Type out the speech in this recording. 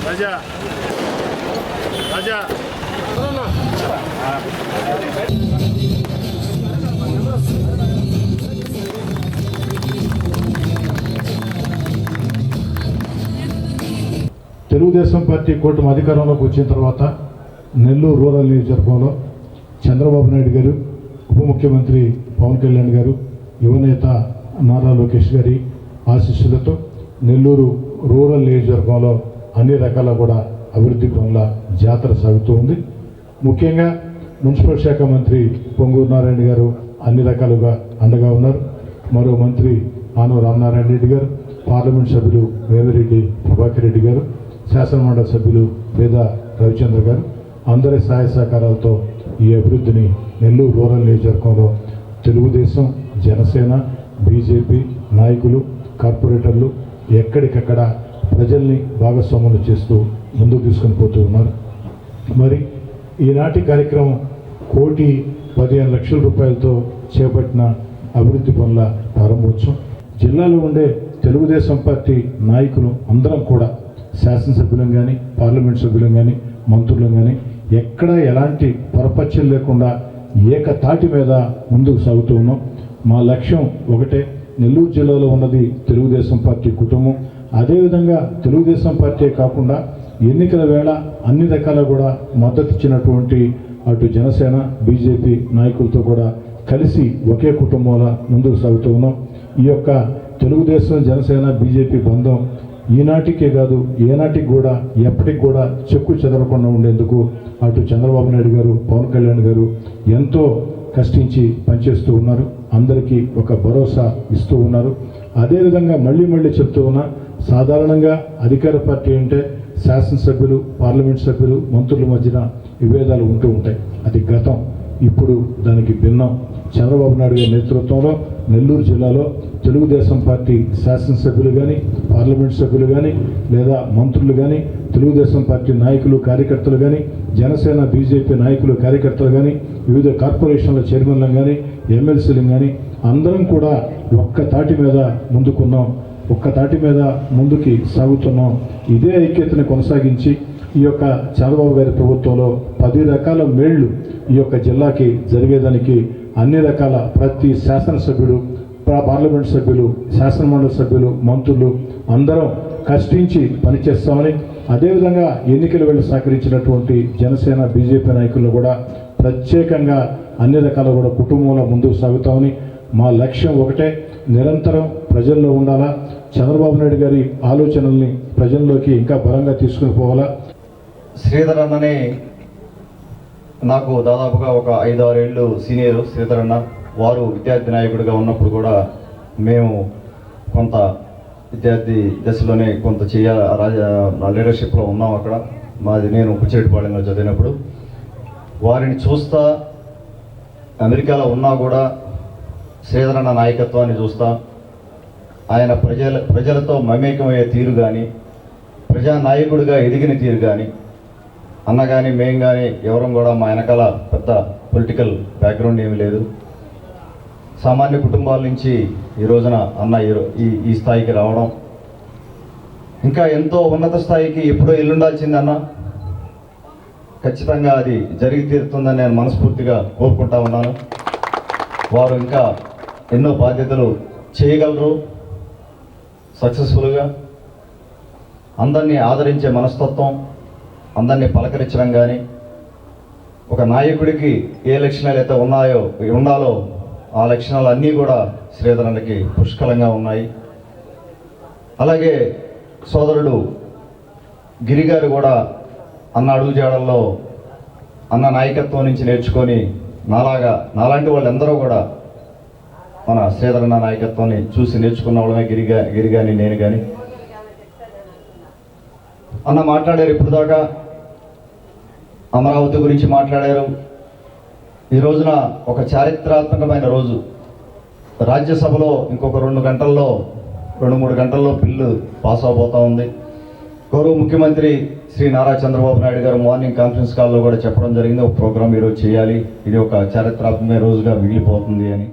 రాజా రాజా Telugu Desam party కూటమి అధికారంలోకి వచ్చిన తర్వాత నెల్లూరు రూరల్ నియోజకవర్గంలో చంద్రబాబు నాయుడు గారు, ఉప ముఖ్యమంత్రి పవన్ కళ్యాణ్ గారు, యువనేత నారా లోకేష్ గారి ఆశీస్సులతో నెల్లూరు రూరల్ నియోజకవర్గంలో అన్ని రకాల కూడా అభివృద్ధి పనుల జాతర సాగుతూ ఉంది. ముఖ్యంగా మున్సిపల్ శాఖ మంత్రి పొంగూరు నారాయణ గారు అన్ని రకాలుగా అండగా ఉన్నారు. మరో మంత్రి ఆనవ రామనారాయణ రెడ్డి గారు, పార్లమెంట్ సభ్యులు వేమిరెడ్డి ప్రభాకర్ రెడ్డి గారు, శాసనమండలి సభ్యులు వేద రవిచంద్ర గారు అందరి సహాయ సహకారాలతో ఈ అభివృద్ధిని నెల్లూరు రూరల్ నియోజకవర్గంలో తెలుగుదేశం, జనసేన, బీజేపీ నాయకులు, కార్పొరేటర్లు ఎక్కడికక్కడ ప్రజల్ని భాగస్వాములు చేస్తూ ముందుకు తీసుకొని పోతూ ఉన్నారు. మరి ఈనాటి కార్యక్రమం 1,15,00,000 రూపాయలతో చేపట్టిన అభివృద్ధి పనుల ప్రారంభోత్సవం. జిల్లాలో ఉండే తెలుగుదేశం పార్టీ నాయకులు అందరం కూడా శాసనసభ్యులం కానీ, పార్లమెంట్ సభ్యులం కానీ, మంత్రులం కానీ ఎక్కడా ఎలాంటి పొరపచ్చలు లేకుండా ఏకతాటి మీద ముందుకు సాగుతూ ఉన్నాం. మా లక్ష్యం ఒకటే, నెల్లూరు జిల్లాలో ఉన్నది తెలుగుదేశం పార్టీ కుటుంబం. అదేవిధంగా తెలుగుదేశం పార్టీ కాకుండా ఎన్నికల వేళ అన్ని రకాల కూడా మద్దతు ఇచ్చినటువంటి అటు జనసేన, బీజేపీ నాయకులతో కూడా కలిసి ఒకే కుటుంబంలో ముందుకు సాగుతూ ఉన్నాం. ఈ యొక్క తెలుగుదేశం, జనసేన, బీజేపీ బంధం ఈనాటికే కాదు ఏనాటికి కూడా ఎప్పటికి కూడా చెక్కు చెదరకుండా ఉండేందుకు అటు చంద్రబాబు నాయుడు గారు, పవన్ కళ్యాణ్ గారు ఎంతో కష్టించి పనిచేస్తూ ఉన్నారు. అందరికీ ఒక భరోసా ఇస్తూ ఉన్నారు. అదేవిధంగా మళ్ళీ చెప్తూ ఉన్నా, సాధారణంగా అధికార పార్టీ అంటే శాసనసభ్యులు, పార్లమెంట్ సభ్యులు, మంత్రుల మధ్యన విభేదాలు ఉంటూ ఉంటాయి. అది గతం. ఇప్పుడు దానికి భిన్నం. చంద్రబాబు నాయుడు గారి నేతృత్వంలో నెల్లూరు జిల్లాలో తెలుగుదేశం పార్టీ శాసనసభ్యులు కానీ, పార్లమెంట్ సభ్యులు కానీ, లేదా మంత్రులు కానీ, తెలుగుదేశం పార్టీ నాయకులు, కార్యకర్తలు కానీ, జనసేన, బీజేపీ నాయకులు, కార్యకర్తలు కానీ, వివిధ కార్పొరేషన్ల చైర్మన్లు కానీ, ఎమ్మెల్సీలు కానీ అందరం కూడా ఒక్క తాటి మీద ముందుకున్నాం. ఒక్క తాటి మీద ముందుకి సాగుతున్నాం. ఇదే ఐక్యతను కొనసాగించి ఈ యొక్క చంద్రబాబు గారి ప్రభుత్వంలో 10 రకాల మేళ్లు ఈ యొక్క జిల్లాకి జరిగేదానికి అన్ని రకాల ప్రతి శాసనసభ్యుడు, పార్లమెంట్ సభ్యులు, శాసనమండలి సభ్యులు, మంత్రులు అందరం కష్టించి పనిచేస్తామని, అదేవిధంగా ఎన్నికల వేళ సహకరించినటువంటి జనసేన, బీజేపీ నాయకులు కూడా ప్రత్యేకంగా అన్ని రకాల కూడా కుటుంబంలో ముందుకు సాగుతామని, మా లక్ష్యం ఒకటే, నిరంతరం ప్రజల్లో ఉండాలా, చంద్రబాబు నాయుడు గారి ఆలోచనల్ని ప్రజల్లోకి ఇంకా బలంగా తీసుకుని పోవాలా. శ్రీధర్ అన్ననే నాకు దాదాపుగా ఒక 5-6 ఏళ్ళు సీనియర్. శ్రీధర్ అన్న వారు విద్యార్థి నాయకుడిగా ఉన్నప్పుడు కూడా మేము కొంత విద్యార్థి దశలోనే కొంత లీడర్షిప్లో ఉన్నాం. అక్కడ నేను పుచ్చేటిపాళెంలో చదివినప్పుడు వారిని చూస్తా, అమెరికాలో ఉన్నా కూడా శ్రీధర్ అన్న నాయకత్వాన్ని చూస్తా, ఆయన ప్రజలతో మమేకమయ్యే తీరు కానీ, ప్రజానాయకుడిగా ఎదిగిన తీరు కానీ, అన్న కానీ మేము కానీ ఎవరం కూడా మా వెనకాల పెద్ద పొలిటికల్ బ్యాక్గ్రౌండ్ ఏమీ లేదు. సామాన్య కుటుంబాల నుంచి ఈ రోజున అన్న ఈ స్థాయికి రావడం, ఇంకా ఎంతో ఉన్నత స్థాయికి ఎప్పుడో ఎల్లుండాల్సింది అన్న. ఖచ్చితంగా అది జరిగి తీరుతుందని నేను మనస్ఫూర్తిగా కోరుకుంటా ఉన్నాను. వారు ఇంకా ఎన్నో బాధ్యతలు చేయగలరు సక్సెస్ఫుల్గా. అందరినీ ఆదరించే మనస్తత్వం, అందరినీ పలకరించడం కానీ, ఒక నాయకుడికి ఏ లక్షణాలు అయితే ఉండాలో ఆ లక్షణాలు అన్నీ కూడా శ్రీధరన్నకి పుష్కలంగా ఉన్నాయి. అలాగే సోదరుడు గిరిగారు కూడా అన్న అడుగుజాడల్లో అన్న నాయకత్వం నుంచి నేర్చుకొని నాలాంటి వాళ్ళందరూ కూడా మన శ్రీధరన్న నాయకత్వాన్ని చూసి నేర్చుకున్న వాళ్ళమే గిరి కానీ నేను కానీ. అన్న మాట్లాడారు ఇప్పుడు దాకా, అమరావతి గురించి మాట్లాడారు. ఈ రోజున ఒక చారిత్రాత్మకమైన రోజు. రాజ్యసభలో ఇంకొక 2-3 గంటల్లో బిల్లు పాస్ అవబోతూ ఉంది. గౌరవ ముఖ్యమంత్రి శ్రీ నారా చంద్రబాబు నాయుడు గారు మార్నింగ్ కాన్ఫరెన్స్ కాల్లో కూడా చెప్పడం జరిగింది, ఒక ప్రోగ్రాం ఈరోజు చేయాలి, ఇది ఒక చారిత్రాత్మక రోజుగా మిగిలిపోతుంది అని.